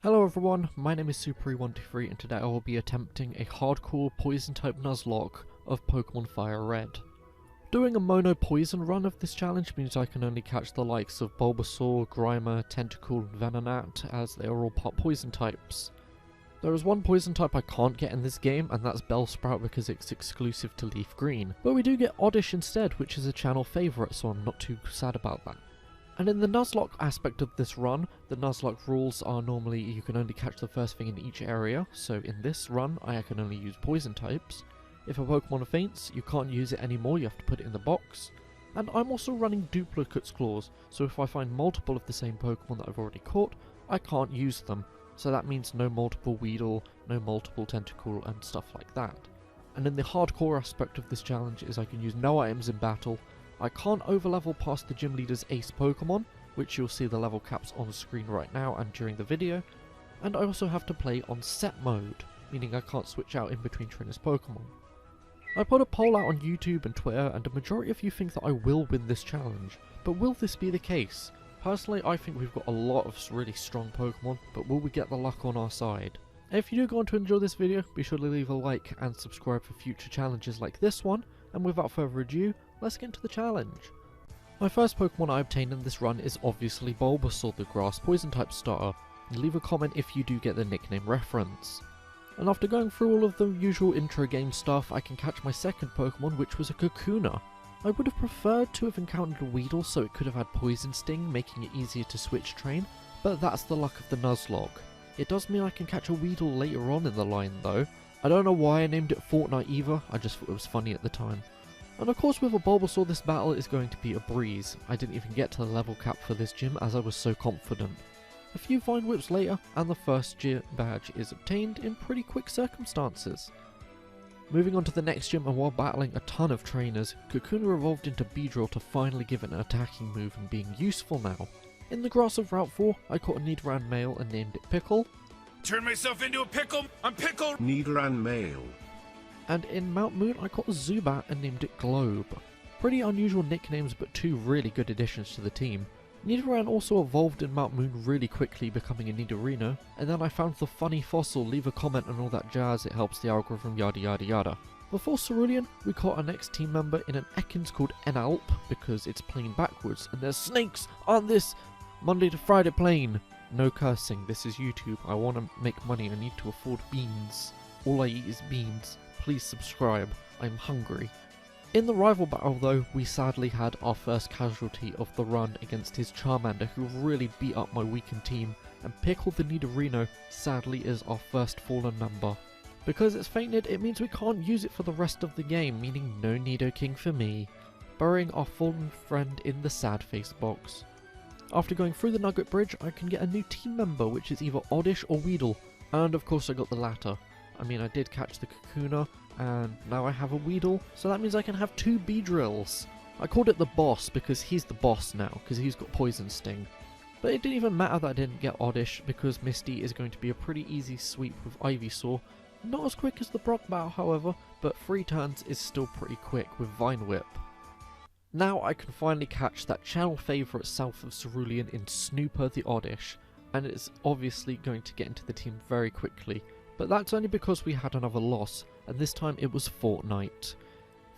Hello everyone, my name is Super123 and today I will be attempting a hardcore poison type Nuzlocke of Pokemon Firered. Doing a mono poison run of this challenge means I can only catch the likes of Bulbasaur, Grimer, Tentacool and Venonat as they are all part poison types. There is one poison type I can't get in this game and that's Bellsprout because it's exclusive to Leaf Green, but we do get Oddish instead, which is a channel favourite, so I'm not too sad about that. And in the Nuzlocke aspect of this run, the Nuzlocke rules are normally you can only catch the first thing in each area, so in this run I can only use poison types. If a Pokemon faints, you can't use it anymore, you have to put it in the box. And I'm also running Duplicate's Claws, so if I find multiple of the same Pokemon that I've already caught, I can't use them. So that means no multiple Weedle, no multiple Tentacool and stuff like that. And in the hardcore aspect of this challenge is I can use no items in battle. I can't overlevel past the gym leader's ace Pokemon, which you'll see the level caps on the screen right now and during the video, and I also have to play on set mode, meaning I can't switch out in between trainers' Pokemon. I put a poll out on YouTube and Twitter and a majority of you think that I will win this challenge, but will this be the case? Personally, I think we've got a lot of really strong Pokemon, but will we get the luck on our side? If you do go on to enjoy this video, be sure to leave a like and subscribe for future challenges like this one, and without further ado, let's get into the challenge. My first Pokemon I obtained in this run is obviously Bulbasaur, the grass poison type starter, and leave a comment if you do get the nickname reference. And after going through all of the usual intro game stuff, I can catch my second Pokemon, which was a Kakuna. I would have preferred to have encountered a Weedle so it could have had Poison Sting, making it easier to switch train, but that's the luck of the Nuzlocke. It does mean I can catch a Weedle later on in the line though. I don't know why I named it Fortnite either, I just thought it was funny at the time. And of course with a Bulbasaur this battle is going to be a breeze. I didn't even get to the level cap for this gym as I was so confident. A few Vine Whips later and the first gym badge is obtained in pretty quick circumstances. Moving on to the next gym, and while battling a ton of trainers, Kakuna evolved into Beedrill to finally give it an attacking move and being useful now. In the grass of Route 4, I caught a Nidoran male and named it Pickle. Turn myself into a pickle! I'm pickled! Nidoran male. And in Mount Moon I caught a Zubat and named it Globe. Pretty unusual nicknames but two really good additions to the team. Nidoran also evolved in Mount Moon really quickly, becoming a Nidorino, and then I found the funny fossil, leave a comment and all that jazz, it helps the algorithm yada yada yada. Before Cerulean, we caught our next team member in an Ekans called Enalp because it's playing backwards and there's snakes on this Monday to Friday plane. No cursing, this is YouTube, I want to make money, I need to afford beans. All I eat is beans. Please subscribe, I'm hungry. In the rival battle though, we sadly had our first casualty of the run against his Charmander, who really beat up my weakened team, and Pickle the Nidorino sadly is our first fallen member. Because it's fainted, it means we can't use it for the rest of the game, meaning no Nidoking for me. Burying our fallen friend in the sad face box. After going through the Nugget Bridge, I can get a new team member, which is either Oddish or Weedle, and of course I got the latter. I mean, I did catch the Kakuna, and now I have a Weedle, so that means I can have two Beedrills. I called it the boss because he's the boss now, because he's got Poison Sting. But it didn't even matter that I didn't get Oddish, because Misty is going to be a pretty easy sweep with Ivysaur. Not as quick as the Brock battle, however, but 3 turns is still pretty quick with Vine Whip. Now I can finally catch that channel favourite south of Cerulean in Snooper the Oddish, and it's obviously going to get into the team very quickly. But that's only because we had another loss, and this time it was Fortnite.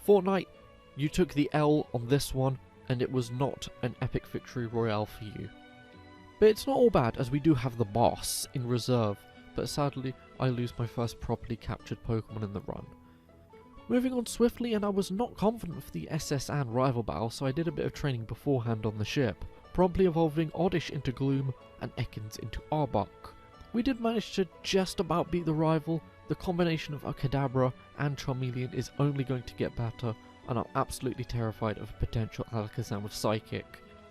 Fortnite, you took the L on this one, and it was not an epic victory royale for you. But it's not all bad, as we do have the boss in reserve, but sadly I lose my first properly captured Pokemon in the run. Moving on swiftly, and I was not confident for the SS and rival battle, so I did a bit of training beforehand on the ship, promptly evolving Oddish into Gloom and Ekans into Arbok. We did manage to just about beat the rival. The combination of a Kadabra and Charmeleon is only going to get better, and I'm absolutely terrified of a potential Alakazam with Psychic.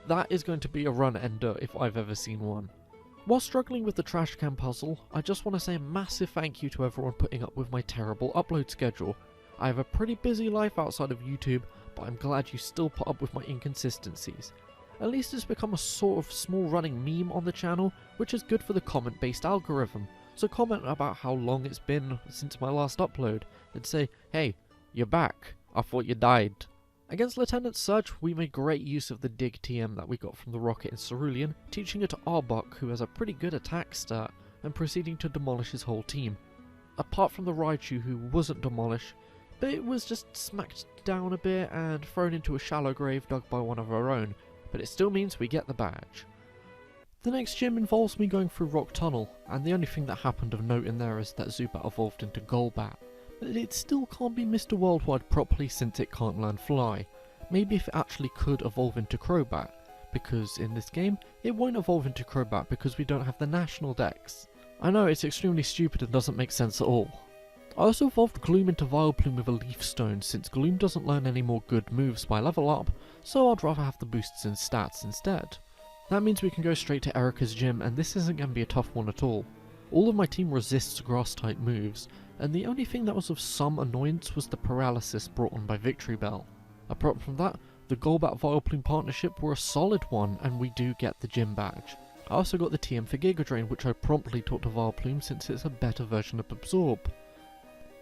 That is going to be a run ender if I've ever seen one. While struggling with the trash can puzzle, I just want to say a massive thank you to everyone putting up with my terrible upload schedule. I have a pretty busy life outside of YouTube, but I'm glad you still put up with my inconsistencies. At least it's become a sort of small running meme on the channel, which is good for the comment based algorithm. So comment about how long it's been since my last upload, and say, hey, you're back, I thought you died. Against Lieutenant Surge, we made great use of the Dig TM that we got from the Rocket in Cerulean, teaching it to Arbok, who has a pretty good attack stat, and proceeding to demolish his whole team. Apart from the Raichu, who wasn't demolished, but it was just smacked down a bit and thrown into a shallow grave dug by one of our own, but it still means we get the badge. The next gym involves me going through Rock Tunnel, and the only thing that happened of note in there is that Zubat evolved into Golbat, but it still can't be Mr. Worldwide properly since it can't learn Fly. Maybe if it actually could evolve into Crobat, because in this game, it won't evolve into Crobat because we don't have the national dex. I know, it's extremely stupid and doesn't make sense at all. I also evolved Gloom into Vileplume with a Leaf Stone, since Gloom doesn't learn any more good moves by level up, so I'd rather have the boosts in stats instead. That means we can go straight to Erika's gym, and this isn't going to be a tough one at all. All of my team resists grass-type moves, and the only thing that was of some annoyance was the paralysis brought on by Victory Bell. Apart from that, the Golbat Vileplume partnership were a solid one, and we do get the gym badge. I also got the TM for Giga Drain, which I promptly taught to Vileplume since it's a better version of Absorb.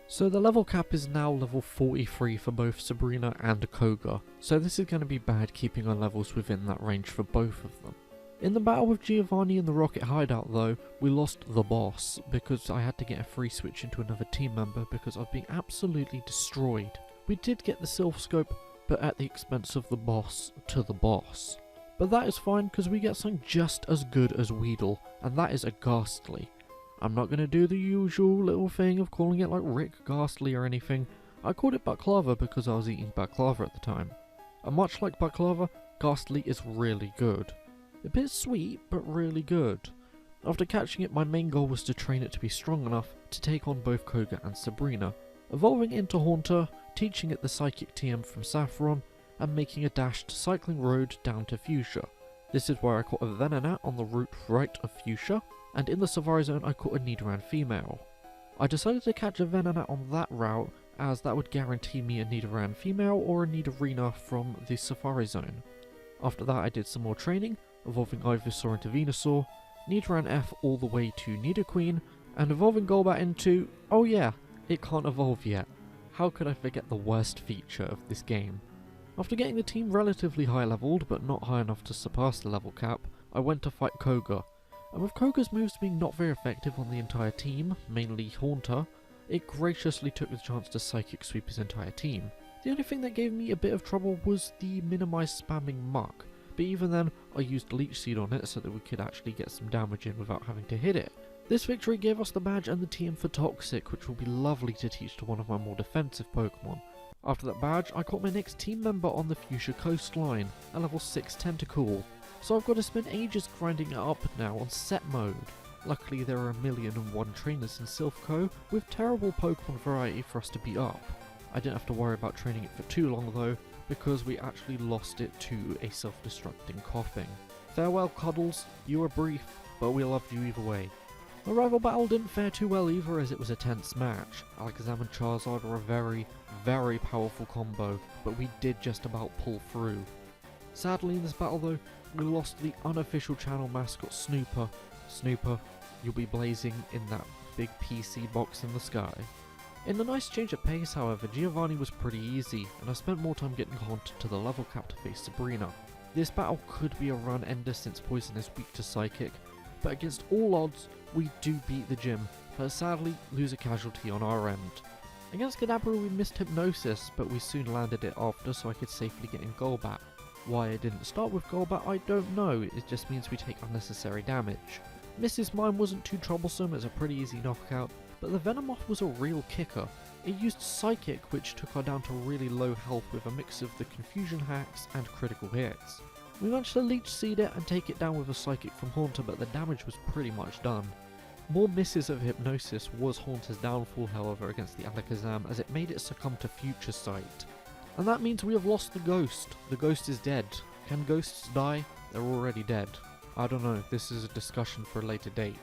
So the level cap is now level 43 for both Sabrina and Koga, so this is going to be bad keeping our levels within that range for both of them. In the battle with Giovanni in the Rocket Hideout though, we lost the boss, because I had to get a free switch into another team member because I've been absolutely destroyed. We did get the Silph Scope, but at the expense of the boss to the boss. But that is fine because we get something just as good as Weedle, and that is a Ghastly. I'm not going to do the usual little thing of calling it like Rick Ghastly or anything. I called it Baklava because I was eating Baklava at the time. And much like Baklava, Ghastly is really good. A bit sweet, but really good. After catching it, my main goal was to train it to be strong enough to take on both Koga and Sabrina, evolving into Haunter, teaching it the Psychic TM from Saffron, and making a dashed cycling road down to Fuchsia. This is where I caught a Venonat on the route right of Fuchsia, and in the Safari Zone I caught a Nidoran female. I decided to catch a Venonat on that route, as that would guarantee me a Nidoran female or a Nidorina from the Safari Zone. After that I did some more training, evolving Ivysaur into Venusaur, Nidoran F all the way to Nidoqueen, and evolving Golbat into, oh yeah, it can't evolve yet. How could I forget the worst feature of this game? After getting the team relatively high leveled, but not high enough to surpass the level cap, I went to fight Koga. And with Koga's moves being not very effective on the entire team, mainly Haunter, it graciously took the chance to Psychic Sweep his entire team. The only thing that gave me a bit of trouble was the minimize spamming Muck, but even then I used Leech Seed on it so that we could actually get some damage in without having to hit it. This victory gave us the badge and the TM for Toxic, which will be lovely to teach to one of my more defensive Pokemon. After that badge, I caught my next team member on the Fuchsia coastline, a level 6 Tentacool, so I've got to spend ages grinding it up now on set mode. Luckily there are 1,000,001 trainers in Silphco, with terrible Pokemon variety for us to beat up. I didn't have to worry about training it for too long though, because we actually lost it to a self-destructing Coughing. Farewell Cuddles, you were brief, but we loved you either way. The rival battle didn't fare too well either, as it was a tense match. Alakazam and Charizard were a very, very powerful combo, but we did just about pull through. Sadly in this battle though, we lost the unofficial channel mascot Snooper. Snooper, you'll be blazing in that big PC box in the sky. In the nice change of pace however, Giovanni was pretty easy, and I spent more time getting haunted to the level cap to face Sabrina. This battle could be a run ender since Poison is weak to Psychic, but against all odds, we do beat the gym, but sadly lose a casualty on our end. Against Kadabra we missed Hypnosis, but we soon landed it after so I could safely get in Golbat. Why I didn't start with Golbat I don't know, it just means we take unnecessary damage. Mrs. Mime wasn't too troublesome, it's a pretty easy knockout, but the Venomoth was a real kicker. It used Psychic, which took her down to really low health with a mix of the confusion hacks and critical hits. We managed to Leech Seed it and take it down with a Psychic from Haunter, but the damage was pretty much done. More misses of Hypnosis was Haunter's downfall however against the Alakazam, as it made it succumb to Future Sight. And that means we have lost the Ghost. The Ghost is dead. Can ghosts die? They're already dead. I don't know, this is a discussion for a later date.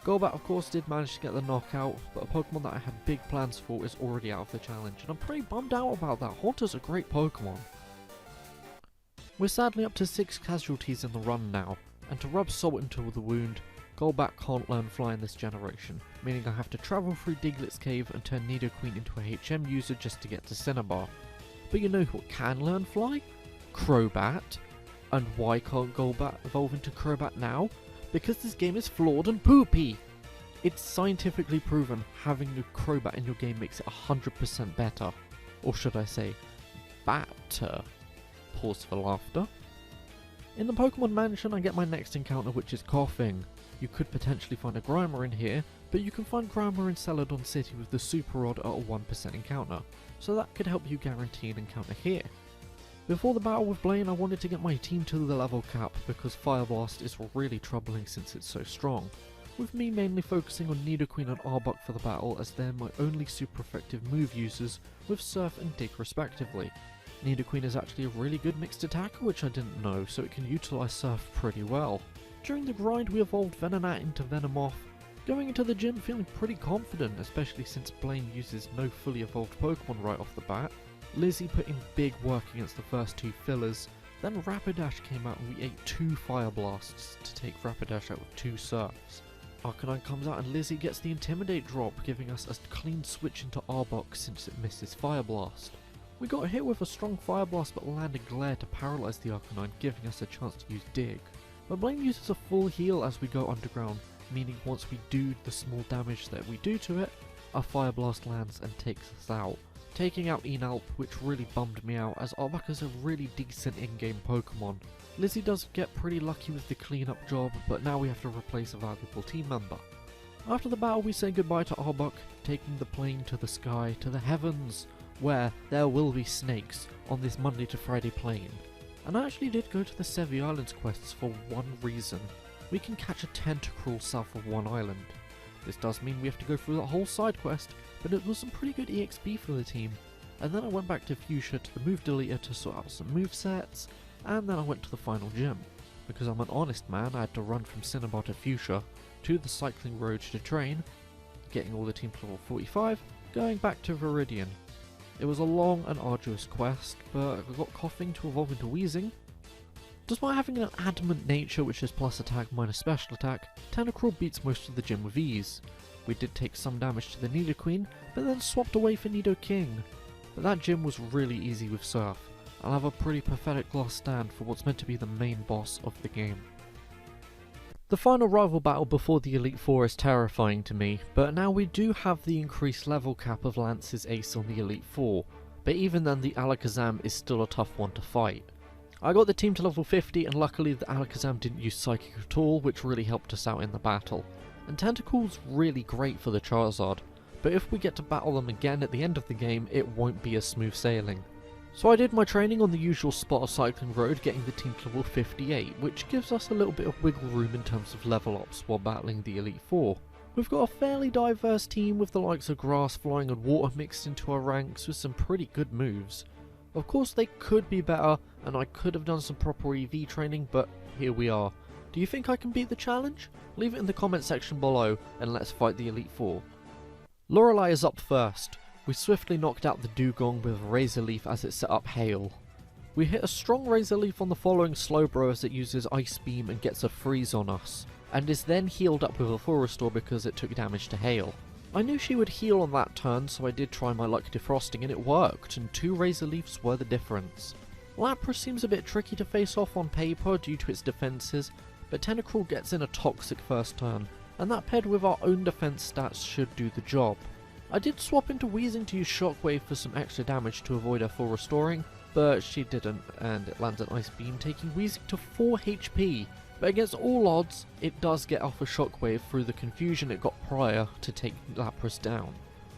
Golbat of course did manage to get the knockout, but a Pokemon that I had big plans for is already out of the challenge, and I'm pretty bummed out about that. Haunter's a great Pokemon. We're sadly up to 6 casualties in the run now, and to rub salt into the wound, Golbat can't learn Fly in this generation, meaning I have to travel through Diglett's Cave and turn Nidoqueen into a HM user just to get to Cinnabar. But you know who can learn Fly? Crobat. And why can't Golbat evolve into Crobat now? Because this game is flawed and poopy! It's scientifically proven having a Crobat in your game makes it 100% better. Or should I say, batter. Pause for laughter. In the Pokemon Mansion I get my next encounter, which is Coughing. You could potentially find a Grimer in here, but you can find Grimer in Celadon City with the Super Rod at a 1% encounter, so that could help you guarantee an encounter here. Before the battle with Blaine I wanted to get my team to the level cap because Fire Blast is really troubling since it's so strong, with me mainly focusing on Nidoqueen and Arbok for the battle as they're my only super effective move users with Surf and Dig respectively. Nidoqueen is actually a really good mixed attacker, which I didn't know, so it can utilise Surf pretty well. During the grind we evolved Venonat into Venomoth, going into the gym feeling pretty confident, especially since Blaine uses no fully evolved Pokemon right off the bat. Lizzie put in big work against the first two fillers, then Rapidash came out and we ate 2 Fire Blasts to take Rapidash out with 2 Surfs. Arcanine comes out and Lizzie gets the Intimidate drop, giving us a clean switch into Arbok since it misses Fire Blast. We got hit with a strong Fire Blast but landed Glare to paralyse the Arcanine, giving us a chance to use Dig. But Blaine uses a full heal as we go underground, meaning once we do the small damage that we do to it, a Fire Blast lands and takes us out, taking out Enalp, which really bummed me out as Arbok is a really decent in-game Pokemon. Lizzie does get pretty lucky with the cleanup job, but now we have to replace a valuable team member. After the battle we say goodbye to Arbok, taking the plane to the sky, to the heavens, where there will be snakes on this Monday to Friday plane. And I actually did go to the Sevi Islands quests for one reason. We can catch a Tentacruel south of one island. This does mean we have to go through the whole side quest, but it was some pretty good EXP for the team. And then I went back to Fuchsia to the move deleter to sort out some movesets, and then I went to the final gym. Because I'm an honest man, I had to run from Cinnabar to Fuchsia, to the cycling road to train, getting all the team to level 45, going back to Viridian. It was a long and arduous quest, but I got Coughing to evolve into Wheezing. Despite having an adamant nature which is plus attack minus special attack, Tentacruel beats most of the gym with ease. We did take some damage to the Nidoqueen, but then swapped away for Nidoking. But that gym was really easy with Surf. I'll have a pretty pathetic last stand for what's meant to be the main boss of the game. The final rival battle before the Elite Four is terrifying to me, but now we do have the increased level cap of Lance's ace on the Elite Four, but even then the Alakazam is still a tough one to fight. I got the team to level 50 and luckily the Alakazam didn't use Psychic at all, which really helped us out in the battle. And Tentacruel's really great for the Charizard, but if we get to battle them again at the end of the game it won't be as smooth sailing. So I did my training on the usual spot of Cycling Road, getting the team to level 58, which gives us a little bit of wiggle room in terms of level ups while battling the Elite Four. We've got a fairly diverse team with the likes of Grass, Flying and Water mixed into our ranks with some pretty good moves. Of course they could be better, and I could have done some proper EV training, but here we are. Do you think I can beat the challenge? Leave it in the comment section below, and let's fight the Elite Four. Lorelei is up first. We swiftly knocked out the Dugong with Razor Leaf as it set up Hail. We hit a strong Razor Leaf on the following Slowbro as it uses Ice Beam and gets a freeze on us, and is then healed up with a Full Restore because it took damage to Hail. I knew she would heal on that turn, so I did try my luck defrosting and it worked, and 2 Razor Leafs were the difference. Lapras seems a bit tricky to face off on paper due to its defences, but Tentacruel gets in a Toxic first turn, and that paired with our own defence stats should do the job. I did swap into Wheezing to use Shockwave for some extra damage to avoid her full restoring, but she didn't, and it lands an Ice Beam, taking Wheezing to 4 HP. But against all odds, it does get off a Shockwave through the confusion it got prior to take Lapras down.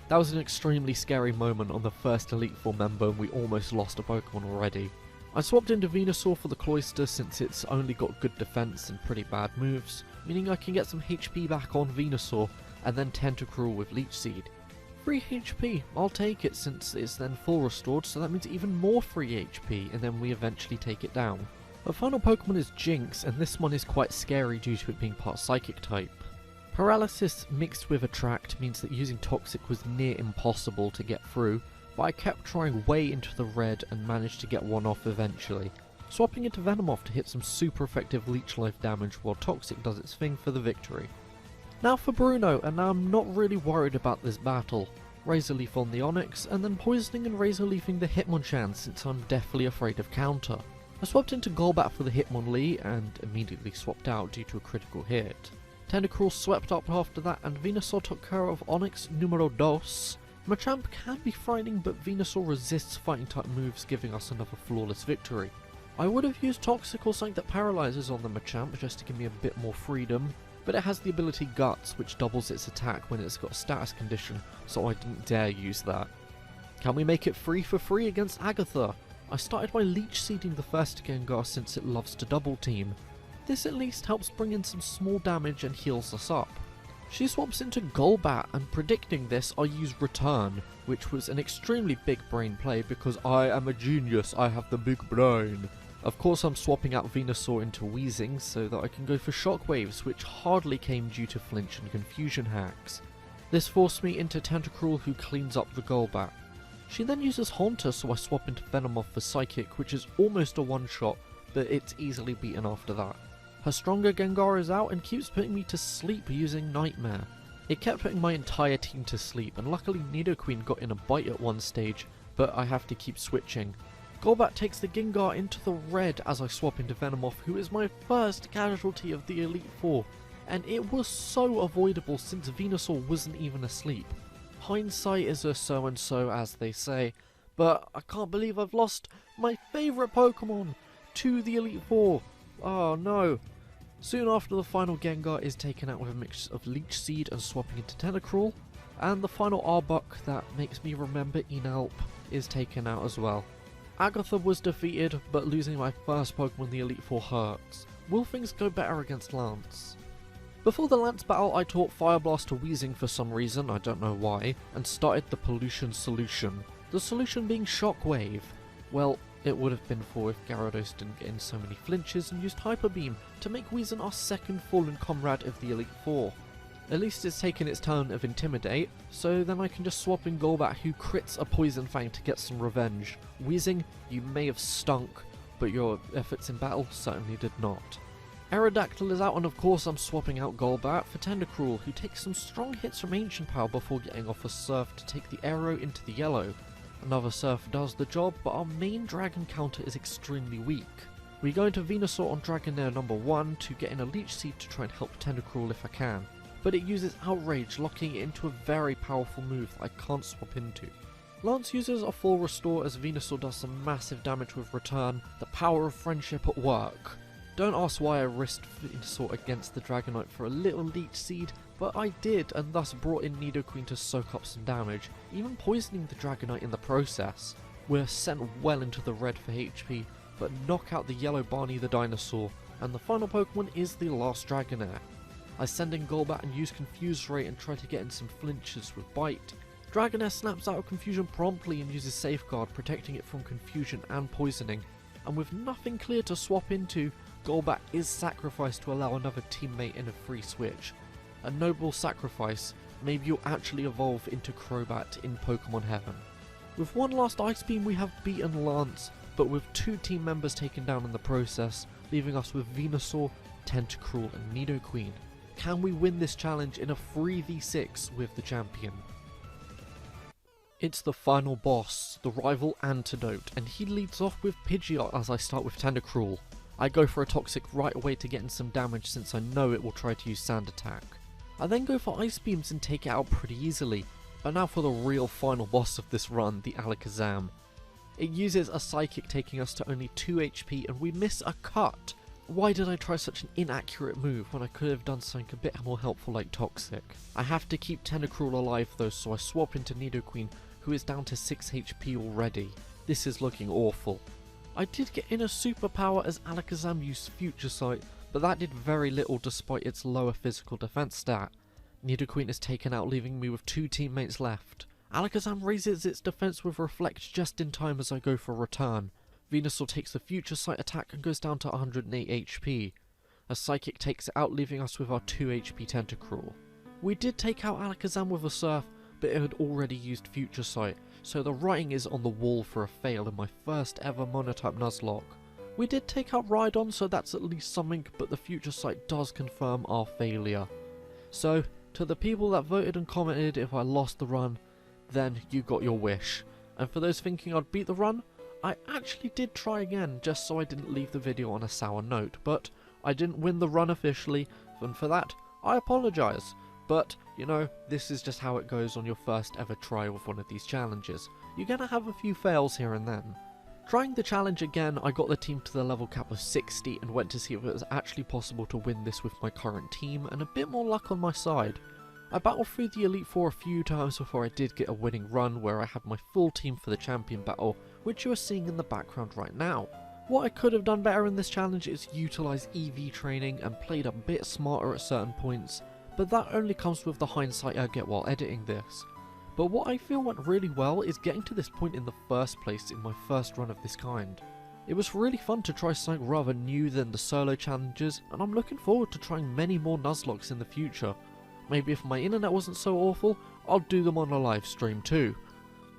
That was an extremely scary moment on the first Elite Four member and we almost lost a Pokemon already. I swapped into Venusaur for the Cloyster since it's only got good defense and pretty bad moves, meaning I can get some HP back on Venusaur and then Tentacruel with Leech Seed. 3 HP, I'll take it since it's then full restored, so that means even more free HP and then we eventually take it down. The final Pokemon is Jinx, and this one is quite scary due to it being part Psychic type. Paralysis mixed with Attract means that using Toxic was near impossible to get through, but I kept trying way into the red and managed to get one off eventually, swapping into Venomoth to hit some super effective Leech Life damage while Toxic does its thing for the victory. Now for Bruno, and now I'm not really worried about this battle. Razor Leaf on the Onix, and then poisoning and Razor Leafing the Hitmonchan since I'm deathly afraid of counter. I swapped into Golbat for the Hitmonlee and immediately swapped out due to a critical hit. Tentacruel swept up after that, and Venusaur took care of Onyx numero dos. Machamp can be frightening, but Venusaur resists fighting type moves, giving us another flawless victory. I would have used Toxic or something that paralyzes on the Machamp just to give me a bit more freedom, but it has the ability Guts, which doubles its attack when it's got a status condition, so I didn't dare use that. Can we make it 3 for 3 against Agatha? I started by Leech Seeding the first Gengar since it loves to double team. This at least helps bring in some small damage and heals us up. She swaps into Golbat, and predicting this I use Return, which was an extremely big brain play because I am a genius, I have the big brain. Of course I'm swapping out Venusaur into Weezing so that I can go for Shockwaves, which hardly came due to flinch and confusion hacks. This forced me into Tentacruel, who cleans up the Golbat. She then uses Haunter, so I swap into Venomoth for Psychic, which is almost a one-shot, but it's easily beaten after that. Her stronger Gengar is out and keeps putting me to sleep using Nightmare. It kept putting my entire team to sleep, and luckily Nidoqueen got in a bite at one stage, but I have to keep switching. Golbat takes the Gengar into the red as I swap into Venomoth, who is my first casualty of the Elite Four, and it was so avoidable since Venusaur wasn't even asleep. Hindsight is a so-and-so, as they say, but I can't believe I've lost my favourite Pokemon to the Elite Four. Oh no. Soon after, the final Gengar is taken out with a mix of Leech Seed and swapping into Tentacruel, and the final Arbok that makes me remember Enalp is taken out as well. Agatha was defeated, but losing my first Pokemon in the Elite Four hurts. Will things go better against Lance? Before the Lance battle, I taught Fire Blast to Weezing for some reason, I don't know why, and started the Pollution solution. The solution being Shockwave. Well, it would have been 4 if Gyarados didn't get in so many flinches and used Hyper Beam to make Weezing our second fallen comrade of the Elite Four. At least it's taken its turn of Intimidate, so then I can just swap in Golbat, who crits a Poison Fang to get some revenge. Weezing, you may have stunk, but your efforts in battle certainly did not. Aerodactyl is out, and of course I'm swapping out Golbat for Tentacruel, who takes some strong hits from Ancient Power before getting off a Surf to take the Aero into the yellow. Another Surf does the job, but our main Dragon counter is extremely weak. We go into Venusaur on Dragonair number 1 to get in a Leech Seed to try and help Tentacruel if I can, but it uses Outrage, locking it into a very powerful move that I can't swap into. Lance uses a full restore as Venusaur does some massive damage with Return, the power of friendship at work. Don't ask why I risked Venusaur against the Dragonite for a little Leech Seed, but I did, and thus brought in Nidoqueen to soak up some damage, even poisoning the Dragonite in the process. We're sent well into the red for HP, but knock out the yellow Barney the dinosaur, and the final Pokemon is the last Dragonair. I send in Golbat and use Confuse Ray and try to get in some flinches with Bite. Dragonair snaps out of confusion promptly and uses Safeguard, protecting it from confusion and poisoning, and with nothing clear to swap into, Golbat is sacrificed to allow another teammate in a free switch. A noble sacrifice. Maybe you'll actually evolve into Crobat in Pokemon Heaven. With one last Ice Beam we have beaten Lance, but with 2 team members taken down in the process, leaving us with Venusaur, Tentacruel and Nidoqueen. Can we win this challenge in a 3v6 with the champion? It's the final boss, the rival Antidote, and he leads off with Pidgeot as I start with Tentacruel. I go for a Toxic right away to get in some damage since I know it will try to use Sand Attack. I then go for Ice Beams and take it out pretty easily, but now for the real final boss of this run, the Alakazam. It uses a Psychic taking us to only 2 HP and we miss a cut. Why did I try such an inaccurate move when I could have done something a bit more helpful like Toxic? I have to keep Tentacruel alive though, so I swap into Nidoqueen, who is down to 6 HP already. This is looking awful. I did get in a superpower as Alakazam used Future Sight, but that did very little despite its lower physical defense stat. Nidoqueen is taken out, leaving me with 2 teammates left. Alakazam raises its defense with Reflect just in time as I go for Return. Venusaur takes the Future Sight attack and goes down to 108 HP. A Psychic takes it out, leaving us with our 2 HP Tentacruel. We did take out Alakazam with a Surf, but it had already used Future Sight, so the writing is on the wall for a fail in my first ever Monotype Nuzlocke. We did take out Rhydon, so that's at least something, but the Future Sight does confirm our failure. So, to the people that voted and commented if I lost the run, then you got your wish. And for those thinking I'd beat the run, I actually did try again, just so I didn't leave the video on a sour note, but I didn't win the run officially, and for that, I apologise, but, you know, this is just how it goes on your first ever try with one of these challenges. You're gonna have a few fails here and then. Trying the challenge again, I got the team to the level cap of 60 and went to see if it was actually possible to win this with my current team, and a bit more luck on my side. I battled through the Elite Four a few times before I did get a winning run where I had my full team for the champion battle, which you are seeing in the background right now. What I could have done better in this challenge is utilise EV training and played a bit smarter at certain points, but that only comes with the hindsight I get while editing this. But what I feel went really well is getting to this point in the first place in my first run of this kind. It was really fun to try something rather new than the solo challenges, and I'm looking forward to trying many more Nuzlocks in the future. Maybe if my internet wasn't so awful, I'll do them on a live stream too.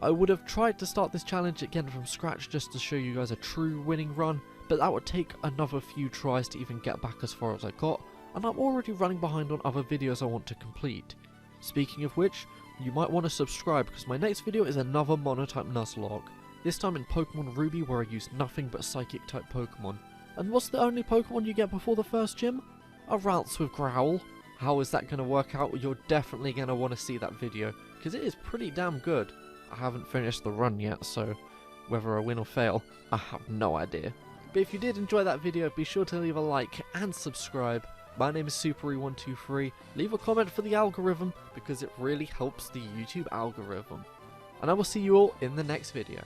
I would have tried to start this challenge again from scratch just to show you guys a true winning run, but that would take another few tries to even get back as far as I got, and I'm already running behind on other videos I want to complete. Speaking of which, you might want to subscribe because my next video is another monotype Nuzlocke, this time in Pokemon Ruby where I use nothing but psychic type Pokemon. And what's the only Pokemon you get before the first gym? A Ralts with Growl. How is that going to work out? You're definitely going to want to see that video, because it is pretty damn good. I haven't finished the run yet, so whether I win or fail, I have no idea. But if you did enjoy that video, be sure to leave a like and subscribe. My name is Supery123. Leave a comment for the algorithm, because it really helps the YouTube algorithm. And I will see you all in the next video.